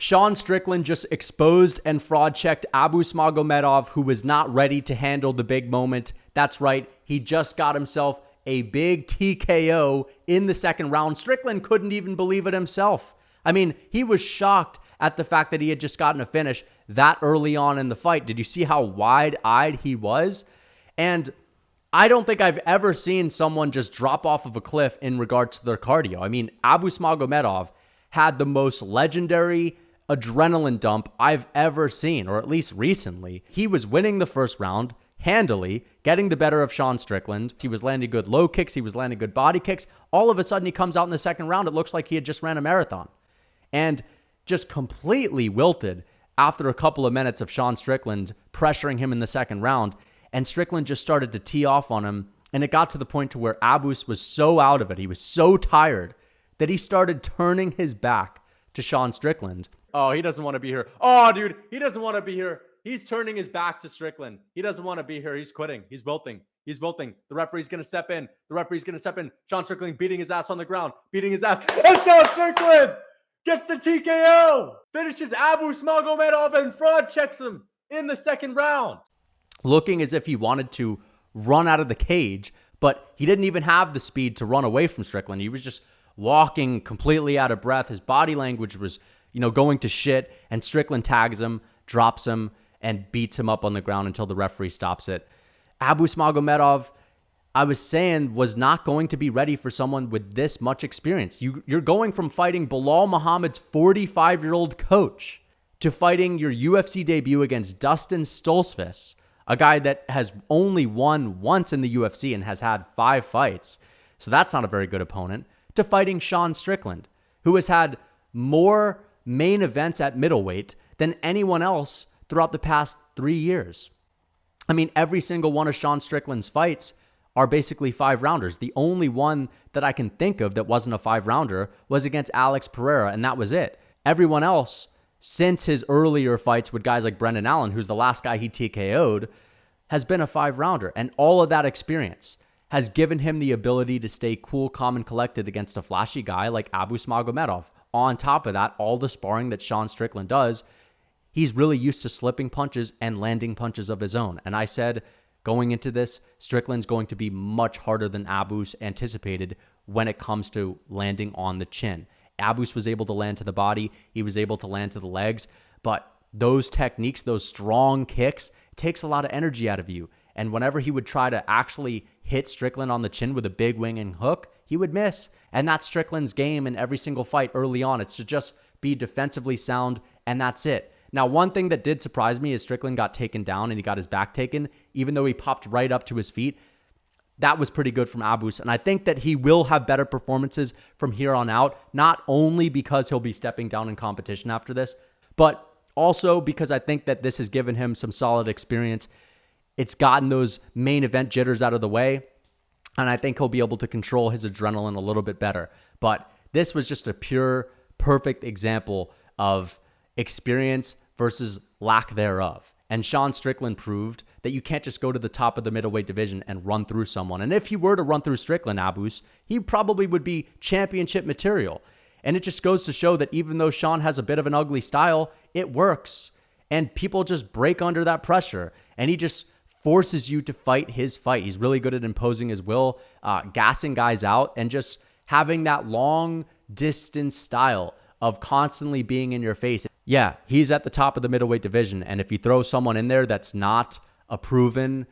Sean Strickland just exposed and fraud-checked Abus Magomedov, who was not ready to handle the big moment. That's right, he just got himself a big TKO in the second round. Strickland couldn't even believe it himself. I mean, he was shocked at the fact that he had just gotten a finish that early on in the fight. Did you see how wide-eyed he was? And I don't think I've ever seen someone just drop off of a cliff in regards to their cardio. I mean, Abus Magomedov had the most legendary adrenaline dump I've ever seen, or at least recently. He was winning the first round handily, getting the better of Sean Strickland. He was landing good low kicks. He was landing good body kicks. All of a sudden, he comes out in the second round. It looks like he had just ran a marathon and just completely wilted after a couple of minutes of Sean Strickland pressuring him in the second round. And Strickland just started to tee off on him. And it got to the point to where Abus was so out of it. He was so tired that he started turning his back to Sean Strickland. Oh, he doesn't want to be here. Oh, dude, he doesn't want to be here. He's turning his back to Strickland. He doesn't want to be here. He's quitting. He's wilting. He's wilting. The referee's going to step in. The referee's going to step in. Sean Strickland beating his ass on the ground. Beating his ass. And Sean Strickland gets the TKO. Finishes Abus Magomedov and fraud checks him in the second round. Looking as if he wanted to run out of the cage, but he didn't even have the speed to run away from Strickland. He was just walking completely out of breath. His body language was, going to shit, and Strickland tags him, drops him, and beats him up on the ground until the referee stops it. Abus Magomedov, I was saying, was not going to be ready for someone with this much experience. You're going from fighting Bilal Muhammad's 45-year-old coach to fighting your UFC debut against Dustin Stoltzfus, a guy that has only won once in the UFC and has had 5 fights. So that's not a very good opponent. To fighting Sean Strickland, who has had more main events at middleweight than anyone else throughout the past 3 years. I mean, every single one of Sean Strickland's fights are basically 5-rounders. The only one that I can think of that wasn't a 5-rounder was against Alex Pereira, and that was it. Everyone else, since his earlier fights with guys like Brendan Allen, who's the last guy he TKO'd, has been a 5-rounder. And all of that experience has given him the ability to stay cool, calm, and collected against a flashy guy like Abus Magomedov. On top of that, all the sparring that Sean Strickland does, he's really used to slipping punches and landing punches of his own. And I said, going into this, Strickland's going to be much harder than Abus anticipated when it comes to landing on the chin. Abus was able to land to the body. He was able to land to the legs. But those techniques, those strong kicks, takes a lot of energy out of you. And whenever he would try to actually hit Strickland on the chin with a big wing and hook, he would miss. And that's Strickland's game in every single fight early on. It's to just be defensively sound, and that's it. Now, one thing that did surprise me is Strickland got taken down and he got his back taken, even though he popped right up to his feet. That was pretty good from Abus. And I think that he will have better performances from here on out, not only because he'll be stepping down in competition after this, but also because I think that this has given him some solid experience. It's gotten those main event jitters out of the way, and I think he'll be able to control his adrenaline a little bit better. But this was just a pure, perfect example of experience versus lack thereof. And Sean Strickland proved that you can't just go to the top of the middleweight division and run through someone. And if he were to run through Strickland, Abus, he probably would be championship material. And it just goes to show that even though Sean has a bit of an ugly style, it works. And people just break under that pressure. And he just forces you to fight his fight. He's really good at imposing his will, gassing guys out, and just having that long distance style of constantly being in your face. Yeah, he's at the top of the middleweight division, and if you throw someone in there that's not a proven,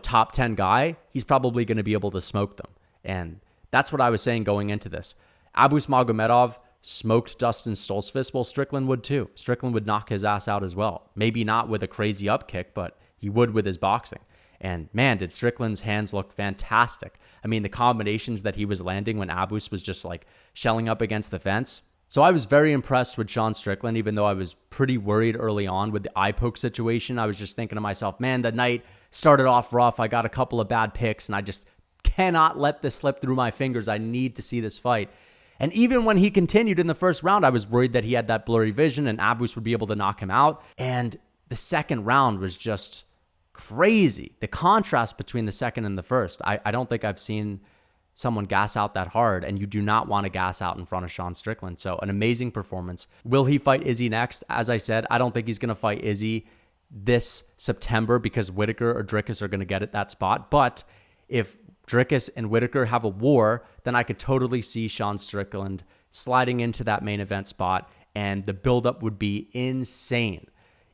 top 10 guy, he's probably going to be able to smoke them. And that's what I was saying going into this. Abus Magomedov smoked Dustin Stoltzfus. Well, Strickland would too. Strickland would knock his ass out as well. Maybe not with a crazy up kick, but he would with his boxing. And man, did Strickland's hands look fantastic. I mean, the combinations that he was landing when Abus was just like shelling up against the fence. So I was very impressed with Sean Strickland, even though I was pretty worried early on with the eye poke situation. I was just thinking to myself, man, the night started off rough. I got a couple of bad picks, and I just cannot let this slip through my fingers. I need to see this fight. And even when he continued in the first round, I was worried that he had that blurry vision and Abus would be able to knock him out. And the second round was just crazy. The contrast between the second and the first, I don't think I've seen someone gas out that hard, and you do not want to gas out in front of Sean Strickland. So an amazing performance. Will he fight Izzy next? As I said, I don't think he's going to fight Izzy this September because Whittaker or Dricus are going to get at that spot. But if Dricus and Whittaker have a war, then I could totally see Sean Strickland sliding into that main event spot, and the buildup would be insane.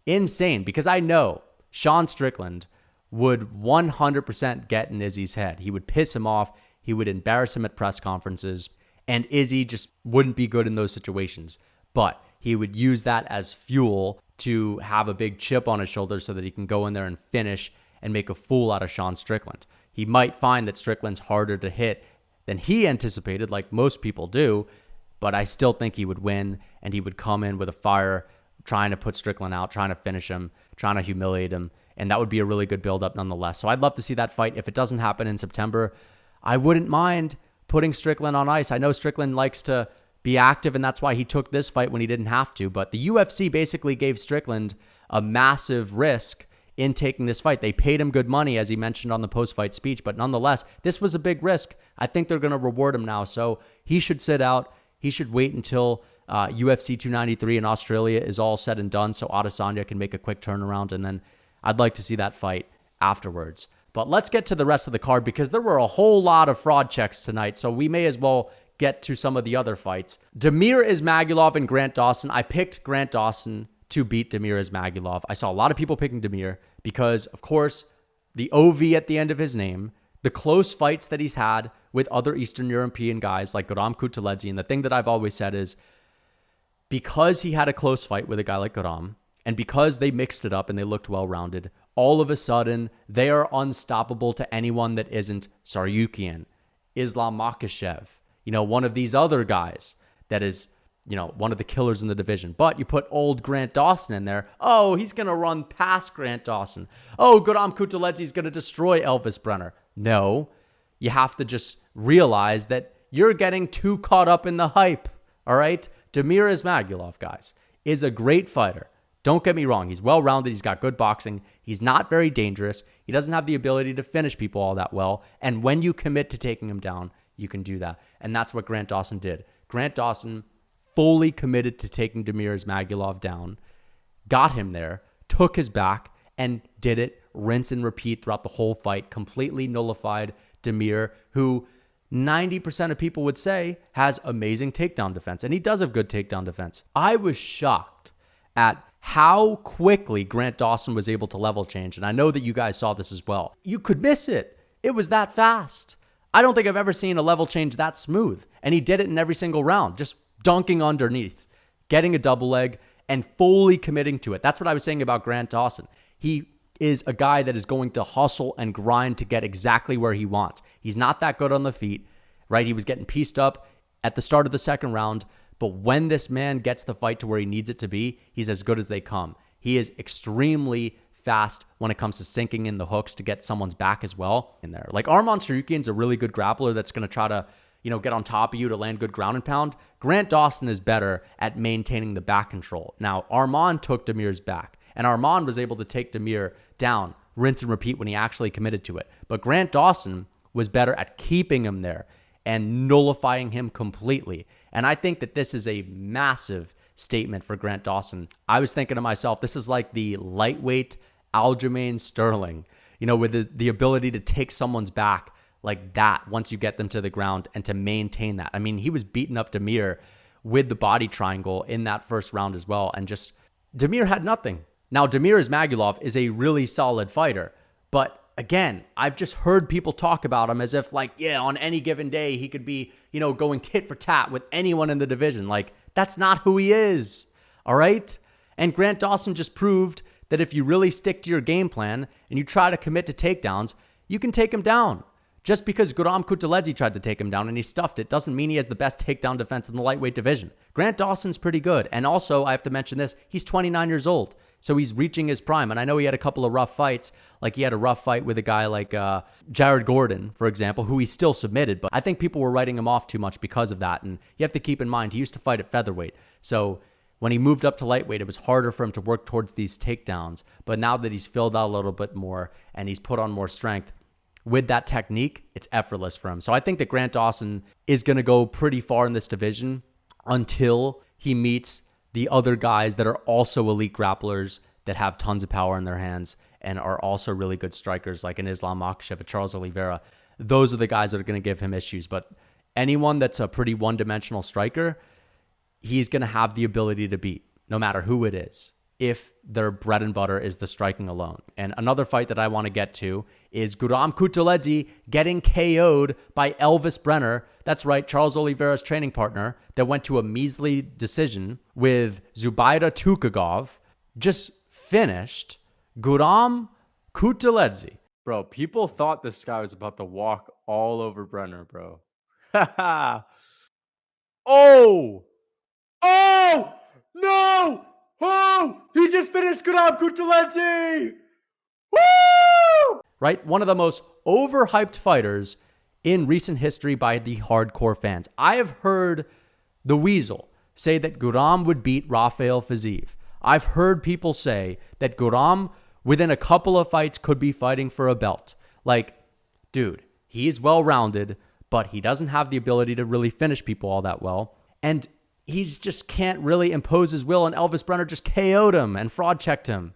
Insane, because I know Sean Strickland would 100% get in Izzy's head. He would piss him off. He would embarrass him at press conferences, and Izzy just wouldn't be good in those situations. But he would use that as fuel to have a big chip on his shoulder so that he can go in there and finish and make a fool out of Sean Strickland. He might find that Strickland's harder to hit than he anticipated, like most people do, but I still think he would win, and he would come in with a fire, trying to put Strickland out, trying to finish him, trying to humiliate him, and that would be a really good build-up nonetheless. So I'd love to see that fight. If it doesn't happen in September, I wouldn't mind putting Strickland on ice. I know Strickland likes to be active, and that's why he took this fight when he didn't have to, but the UFC basically gave Strickland a massive risk in taking this fight. They paid him good money, as he mentioned on the post-fight speech, but nonetheless, this was a big risk. I think they're going to reward him now, so he should sit out. He should wait until UFC 293 in Australia is all said and done so Adesanya can make a quick turnaround, and then I'd like to see that fight afterwards. But let's get to the rest of the card because there were a whole lot of fraud checks tonight, so we may as well get to some of the other fights. Damir Ismagulov and Grant Dawson. I picked Grant Dawson to beat Damir Ismagulov. I saw a lot of people picking Damir because, of course, the OV at the end of his name, the close fights that he's had with other Eastern European guys like Guram Kutateladze. And the thing that I've always said is because he had a close fight with a guy like Guram, and because they mixed it up and they looked well-rounded, all of a sudden they are unstoppable to anyone that isn't Saryukian, Islam Makhachev, one of these other guys that is, one of the killers in the division. But you put old Grant Dawson in there. Oh, he's going to run past Grant Dawson. Oh, Guram Kutateladze is going to destroy Elvis Brenner. No, you have to just realize that you're getting too caught up in the hype, all right? Damir Ismagulov, guys, is a great fighter. Don't get me wrong. He's well-rounded. He's got good boxing. He's not very dangerous. He doesn't have the ability to finish people all that well. And when you commit to taking him down, you can do that. And that's what Grant Dawson did. Grant Dawson fully committed to taking Damir Ismagulov down, got him there, took his back, and did it rinse and repeat throughout the whole fight, completely nullified Damir, who 90% of people would say has amazing takedown defense. And he does have good takedown defense. I was shocked at how quickly Grant Dawson was able to level change. And I know that you guys saw this as well. You could miss it. It was that fast. I don't think I've ever seen a level change that smooth. And he did it in every single round, just dunking underneath, getting a double leg, and fully committing to it. That's what I was saying about Grant Dawson. He is a guy that is going to hustle and grind to get exactly where he wants. He's not that good on the feet, right? He was getting pieced up at the start of the second round, but when this man gets the fight to where he needs it to be, he's as good as they come. He is extremely fast when it comes to sinking in the hooks to get someone's back as well in there. Like Arman Tsarukyan's a really good grappler that's going to try to, get on top of you to land good ground and pound. Grant Dawson is better at maintaining the back control. Now, Arman took Damir's back, and Arman was able to take Damir down, rinse and repeat when he actually committed to it. But Grant Dawson was better at keeping him there and nullifying him completely. And I think that this is a massive statement for Grant Dawson. I was thinking to myself, this is like the lightweight Aljamain Sterling, with the ability to take someone's back like that once you get them to the ground and to maintain that. I mean, he was beating up Damir with the body triangle in that first round as well. And just Damir had nothing. Now, Damir Ismagulov is a really solid fighter, but again, I've just heard people talk about him as if on any given day, he could be, going tit for tat with anyone in the division. That's not who he is. All right. And Grant Dawson just proved that if you really stick to your game plan and you try to commit to takedowns, you can take him down. Just because Guram Kutateladze tried to take him down and he stuffed it doesn't mean he has the best takedown defense in the lightweight division. Grant Dawson's pretty good. And also, I have to mention this, he's 29 years old. So he's reaching his prime. And I know he had a couple of rough fights. He had a rough fight with a guy like Jared Gordon, for example, who he still submitted. But I think people were writing him off too much because of that. And you have to keep in mind, he used to fight at featherweight. So when he moved up to lightweight, it was harder for him to work towards these takedowns. But now that he's filled out a little bit more and he's put on more strength, with that technique, it's effortless for him. So I think that Grant Dawson is going to go pretty far in this division until he meets the other guys that are also elite grapplers that have tons of power in their hands and are also really good strikers, like an Islam Makhachev, a Charles Oliveira. Those are the guys that are going to give him issues. But anyone that's a pretty one-dimensional striker, he's going to have the ability to beat, no matter who it is, if their bread and butter is the striking alone. And another fight that I want to get to is Guram Kutateladze getting KO'd by Elvis Brenner. That's right, Charles Oliveira's training partner that went to a measly decision with Zubaida Tukhugov. Just finished Guram Kutateladze. Bro, people thought this guy was about to walk all over Brenner, bro. Oh! Oh! No! Oh! He just finished Guram Kutateladze! Woo! Right? One of the most overhyped fighters in recent history by the hardcore fans. I have heard the Weasel say that Guram would beat Rafael Fiziev. I've heard people say that Guram, within a couple of fights, could be fighting for a belt. Like, dude, he is well-rounded, but he doesn't have the ability to really finish people all that well. And he just can't really impose his will, and Elvis Brenner just KO'd him and fraud-checked him.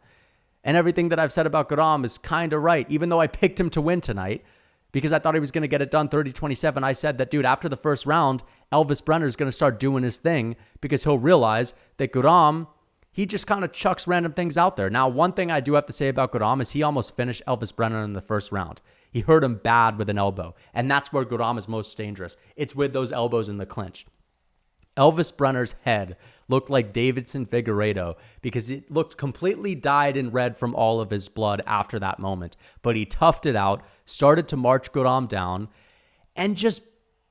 And everything that I've said about Guram is kind of right, even though I picked him to win tonight because I thought he was going to get it done 30-27. I said that, dude, after the first round, Elvis Brenner is going to start doing his thing because he'll realize that Guram, he just kind of chucks random things out there. Now, one thing I do have to say about Guram is he almost finished Elvis Brenner in the first round. He hurt him bad with an elbow, and that's where Guram is most dangerous. It's with those elbows in the clinch. Elvis Brenner's head looked like Davidson Figueiredo because it looked completely dyed in red from all of his blood after that moment. But he toughed it out, started to march Guram down, and just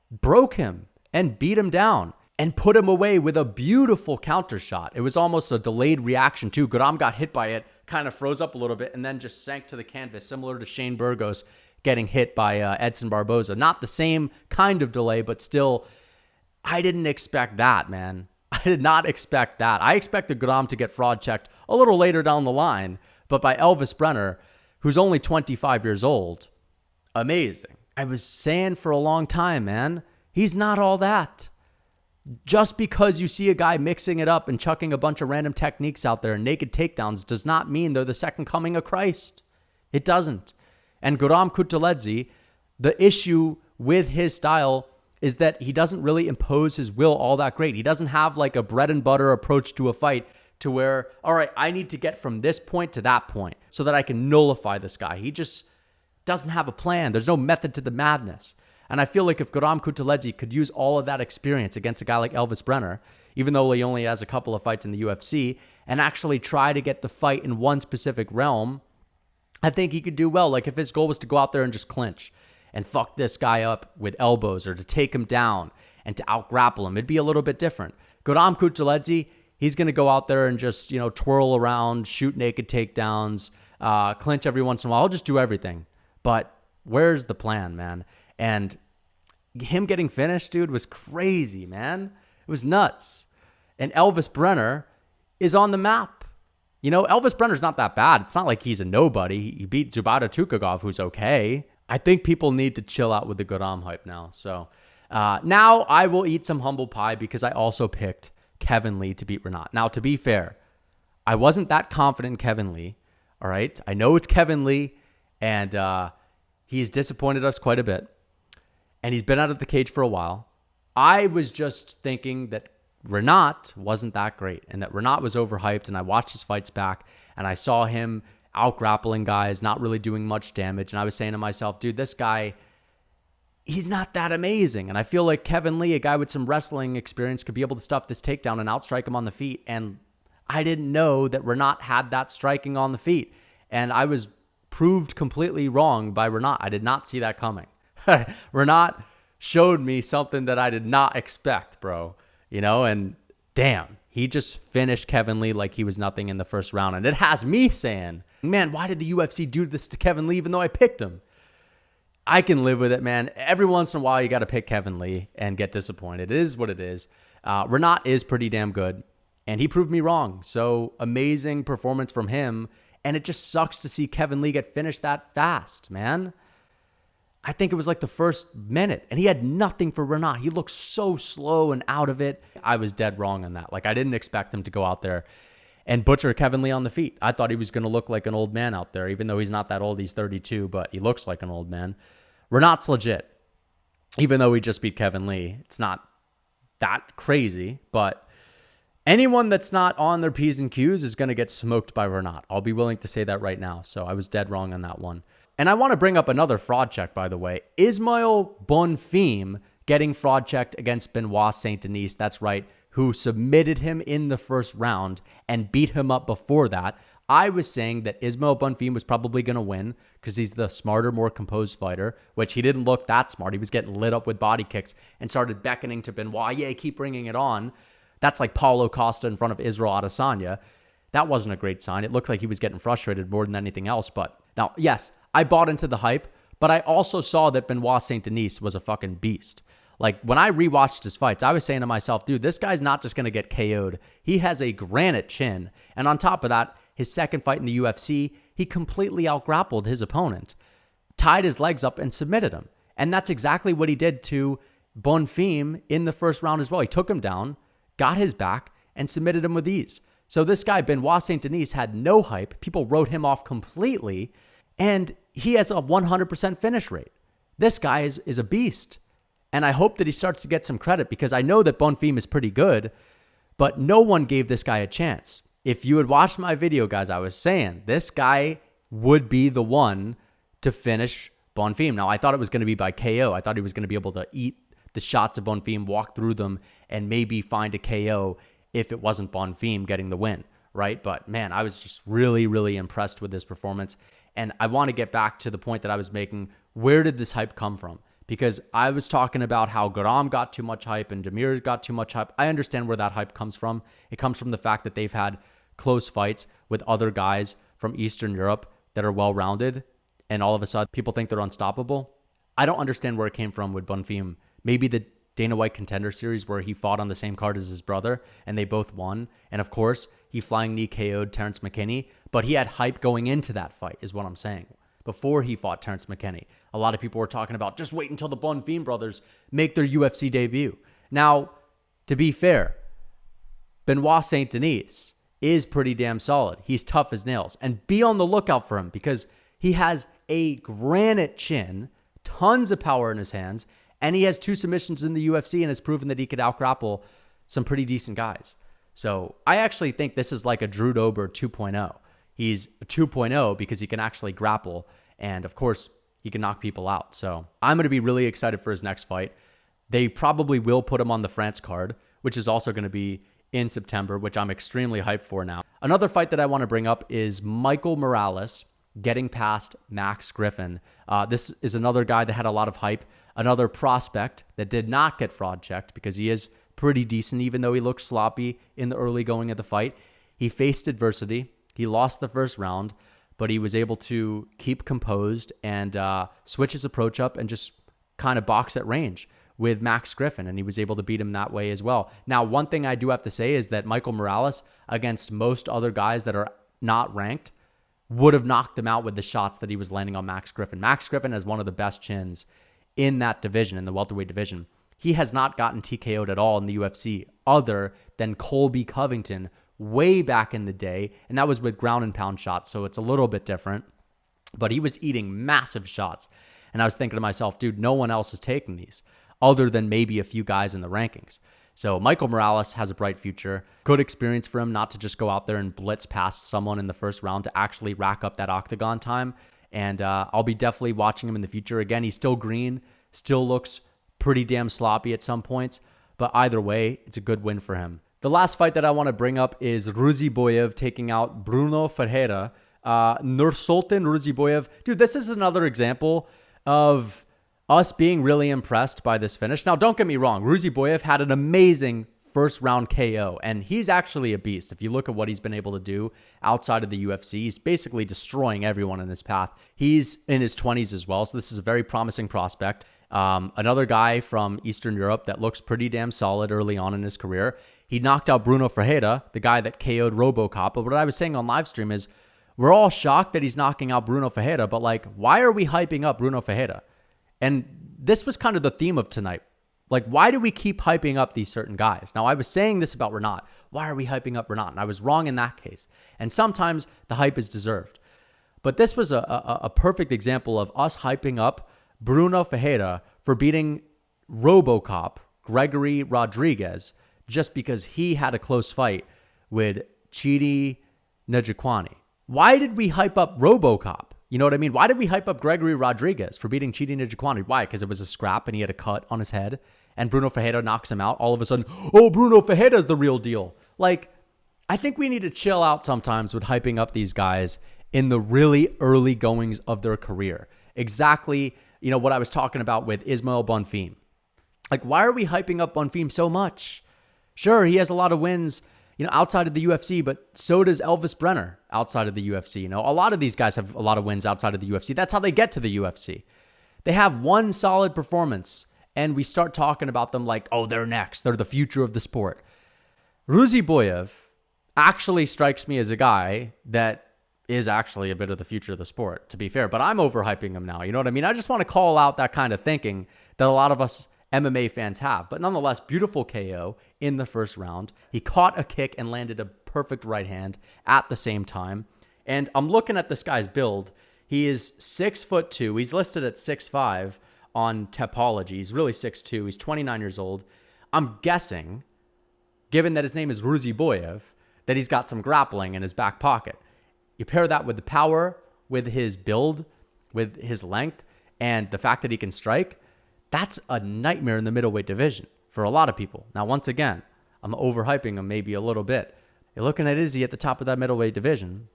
broke him and beat him down and put him away with a beautiful counter shot. It was almost a delayed reaction too. Guram got hit by it, kind of froze up a little bit, and then just sank to the canvas, similar to Shane Burgos getting hit by Edson Barboza. Not the same kind of delay, but still, I didn't expect that, man. I did not expect that. I expected Guram to get fraud checked a little later down the line, but by Elvis Brenner, who's only 25 years old, amazing. I was saying for a long time, man, he's not all that. Just because you see a guy mixing it up and chucking a bunch of random techniques out there and naked takedowns does not mean they're the second coming of Christ. It doesn't. And Guram Kutateladze, the issue with his style is that he doesn't really impose his will all that great. He doesn't have like a bread and butter approach to a fight to where, all right, I need to get from this point to that point so that I can nullify this guy. He just doesn't have a plan. There's no method to the madness. And I feel like if Guram Kutateladze could use all of that experience against a guy like Elvis Brenner, even though he only has a couple of fights in the UFC, and actually try to get the fight in one specific realm, I think he could do well. Like if his goal was to go out there and just clinch and fuck this guy up with elbows or to take him down and to out-grapple him, it'd be a little bit different. Guram Kutateladze, he's going to go out there and just, twirl around, shoot naked takedowns, clinch every once in a while. He'll just do everything. But where's the plan, man? And him getting finished, dude, was crazy, man. It was nuts. And Elvis Brenner is on the map. Elvis Brenner's not that bad. It's not like he's a nobody. He beat Zubaida Tukhugov, who's okay. I think people need to chill out with the Guram hype now. So now I will eat some humble pie because I also picked Kevin Lee to beat Rinat. Now, to be fair, I wasn't that confident in Kevin Lee. All right. I know it's Kevin Lee, and he's disappointed us quite a bit. And he's been out of the cage for a while. I was just thinking that Rinat wasn't that great and that Rinat was overhyped. And I watched his fights back and I saw him out-grappling guys, not really doing much damage. And I was saying to myself, dude, this guy, he's not that amazing. And I feel like Kevin Lee, a guy with some wrestling experience, could be able to stuff this takedown and outstrike him on the feet. And I didn't know that Rinat had that striking on the feet. And I was proved completely wrong by Rinat. I did not see that coming. Rinat showed me something that I did not expect, bro. And damn, he just finished Kevin Lee like he was nothing in the first round. And it has me saying, man, why did the UFC do this to Kevin Lee even though I picked him? I can live with it, man. Every once in a while, you got to pick Kevin Lee and get disappointed. It is what it is. Rinat is pretty damn good, and he proved me wrong. So amazing performance from him. And it just sucks to see Kevin Lee get finished that fast, man. I think it was like the first minute, and he had nothing for Rinat. He looked so slow and out of it. I was dead wrong on that. Like, I didn't expect him to go out there and butcher Kevin Lee on the feet. I thought he was going to look like an old man out there, even though he's not that old. He's 32, but he looks like an old man. Rinat's legit. Even though he just beat Kevin Lee, it's not that crazy, but anyone that's not on their P's and Q's is going to get smoked by Rinat. I'll be willing to say that right now. So I was dead wrong on that one. And I want to bring up another fraud check, by the way. Ismael Bonfim getting fraud checked against Benoit Saint Denis. That's right, who submitted him in the first round and beat him up before that. I was saying that Ismael Bonfim was probably going to win because he's the smarter, more composed fighter, which he didn't look that smart. He was getting lit up with body kicks and started beckoning to Benoit, yeah, keep bringing it on. That's like Paulo Costa in front of Israel Adesanya. That wasn't a great sign. It looked like he was getting frustrated more than anything else. But now, yes, I bought into the hype, but I also saw that Benoit Saint Denis was a fucking beast. Like, when I rewatched his fights, I was saying to myself, dude, this guy's not just going to get KO'd. He has a granite chin. And on top of that, his second fight in the UFC, he completely outgrappled his opponent, tied his legs up, and submitted him. And that's exactly what he did to Bonfim in the first round as well. He took him down, got his back, and submitted him with ease. So this guy, Benoit Saint Denis, had no hype. People wrote him off completely, and he has a 100% finish rate. This guy is a beast. And I hope that he starts to get some credit because I know that Bonfim is pretty good, but no one gave this guy a chance. If you had watched my video, guys, I was saying this guy would be the one to finish Bonfim. Now, I thought it was going to be by KO. I thought he was going to be able to eat the shots of Bonfim, walk through them, and maybe find a KO if it wasn't Bonfim getting the win, right? But man, I was just really, really impressed with this performance. And I want to get back to the point that I was making. Where did this hype come from? Because I was talking about how Guram got too much hype and Damir got too much hype. I understand where that hype comes from. It comes from the fact that they've had close fights with other guys from Eastern Europe that are well-rounded, and all of a sudden people think they're unstoppable. I don't understand where it came from with Bonfim. Maybe the Dana White Contender Series where he fought on the same card as his brother and they both won. And of course, he flying knee KO'd Terrence McKinney, but he had hype going into that fight is what I'm saying. Before he fought Terrence McKinney, a lot of people were talking about just wait until the Bonfim brothers make their UFC debut. Now, to be fair, Benoit Saint Denis is pretty damn solid. He's tough as nails. And be on the lookout for him because he has a granite chin, tons of power in his hands, and he has 2 submissions in the UFC and has proven that he could outgrapple some pretty decent guys. So I actually think this is like a Drew Dober 2.0. He's a 2.0 because he can actually grapple. And of course, he can knock people out. So I'm going to be really excited for his next fight. They probably will put him on the France card, which is also going to be in September, which I'm extremely hyped for now. Another fight that I want to bring up is Michael Morales getting past Max Griffin. This is another guy that had a lot of hype, another prospect that did not get fraud checked because he is pretty decent, even though he looked sloppy in the early going of the fight. He faced adversity. He lost the first round, but he was able to keep composed and switch his approach up and just kind of box at range with Max Griffin, and he was able to beat him that way as well. Now, one thing I do have to say is that Michael Morales, against most other guys that are not ranked, would have knocked him out with the shots that he was landing on Max Griffin. Max Griffin has one of the best chins in that division, in the welterweight division. He has not gotten TKO'd at all in the UFC other than Colby Covington way back in the day, and that was with ground and pound shots, so it's a little bit different. But he was eating massive shots, and I was thinking to myself, dude, no one else is taking these other than maybe a few guys in the rankings. So Michael Morales has a bright future. Good experience for him not to just go out there and blitz past someone in the first round, to actually rack up that octagon time. And I'll be definitely watching him in the future. Again, he's still green, still looks pretty damn sloppy at some points, but either way, it's a good win for him. The last fight that I want to bring up is Ruziboev taking out Bruno Ferreira. Nursultan Ruziboev. Dude, this is another example of us being really impressed by this finish. Now, don't get me wrong. Ruziboev had an amazing first round KO, and he's actually a beast. If you look at what he's been able to do outside of the UFC, he's basically destroying everyone in his path. He's in his 20s as well, so this is a very promising prospect. Another guy from Eastern Europe that looks pretty damn solid early on in his career. He knocked out Bruno Ferreira, the guy that KO'd RoboCop. But what I was saying on live stream is we're all shocked that he's knocking out Bruno Ferreira, but like, why are we hyping up Bruno Ferreira? And this was kind of the theme of tonight. Like, why do we keep hyping up these certain guys? Now, I was saying this about Rinat. Why are we hyping up Rinat? And I was wrong in that case. And sometimes the hype is deserved. But this was a perfect example of us hyping up Bruno Ferreira for beating RoboCop, Gregory Rodriguez, just because he had a close fight with Chidi Njokuani. Why did we hype up RoboCop? You know what I mean? Why did we hype up Gregory Rodriguez for beating Chidi Njokuani? Why? Because it was a scrap and he had a cut on his head and Bruno Ferreira knocks him out. All of a sudden, oh, Bruno Ferreira's the real deal. Like, I think we need to chill out sometimes with hyping up these guys in the really early goings of their career. Exactly, what I was talking about with Ismael Bonfim. Like, why are we hyping up Bonfim so much? Sure, he has a lot of wins, outside of the UFC, but so does Elvis Brenner outside of the UFC. A lot of these guys have a lot of wins outside of the UFC. That's how they get to the UFC. They have one solid performance, and we start talking about them like, oh, they're next. They're the future of the sport. Ruziboev actually strikes me as a guy that is actually a bit of the future of the sport, to be fair. But I'm overhyping him now. You know what I mean? I just want to call out that kind of thinking that a lot of us MMA fans have. But nonetheless, beautiful KO in the first round. He caught a kick and landed a perfect right hand at the same time. And I'm looking at this guy's build. He is 6'2". He's listed at 6'5" on Topology. He's really 6'2". He's 29 years old. I'm guessing, given that his name is Ruziboev, that he's got some grappling in his back pocket. You pair that with the power, with his build, with his length, and the fact that he can strike, that's a nightmare in the middleweight division for a lot of people. Now, once again, I'm overhyping him maybe a little bit. You're looking at Izzy at the top of that middleweight division.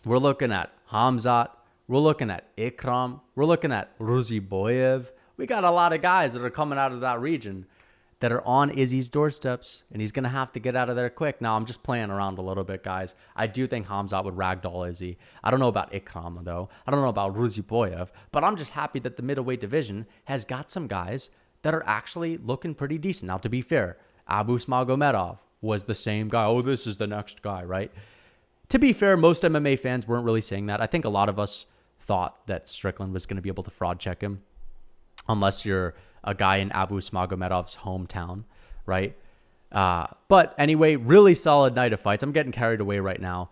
We're looking at Hamzat. We're looking at Ikram. We're looking at Ruziboev. We got a lot of guys that are coming out of that region that are on Izzy's doorsteps, and he's going to have to get out of there quick. Now, I'm just playing around a little bit, guys. I do think Hamzat would ragdoll Izzy. I don't know about Ikram, though. I don't know about Ruziboev, but I'm just happy that the middleweight division has got some guys that are actually looking pretty decent. Now, to be fair, Abus Magomedov was the same guy. Oh, this is the next guy, right? To be fair, most MMA fans weren't really saying that. I think a lot of us thought that Strickland was going to be able to fraud check him, unless you're a guy in Abus Magomedov's hometown, right? But anyway, really solid night of fights. I'm getting carried away right now.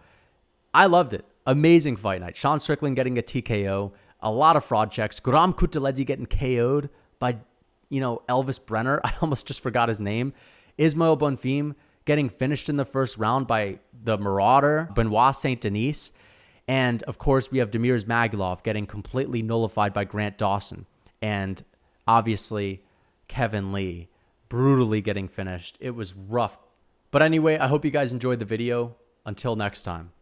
I loved it. Amazing fight night. Sean Strickland getting a TKO. A lot of fraud checks. Guram Kutateladze getting KO'd by, Elvis Brenner. I almost just forgot his name. Ismael Bonfim getting finished in the first round by the Marauder, Benoit St. Denis. And, of course, we have Damir Ismagulov getting completely nullified by Grant Dawson. And obviously, Kevin Lee brutally getting finished. It was rough. But anyway, I hope you guys enjoyed the video. Until next time.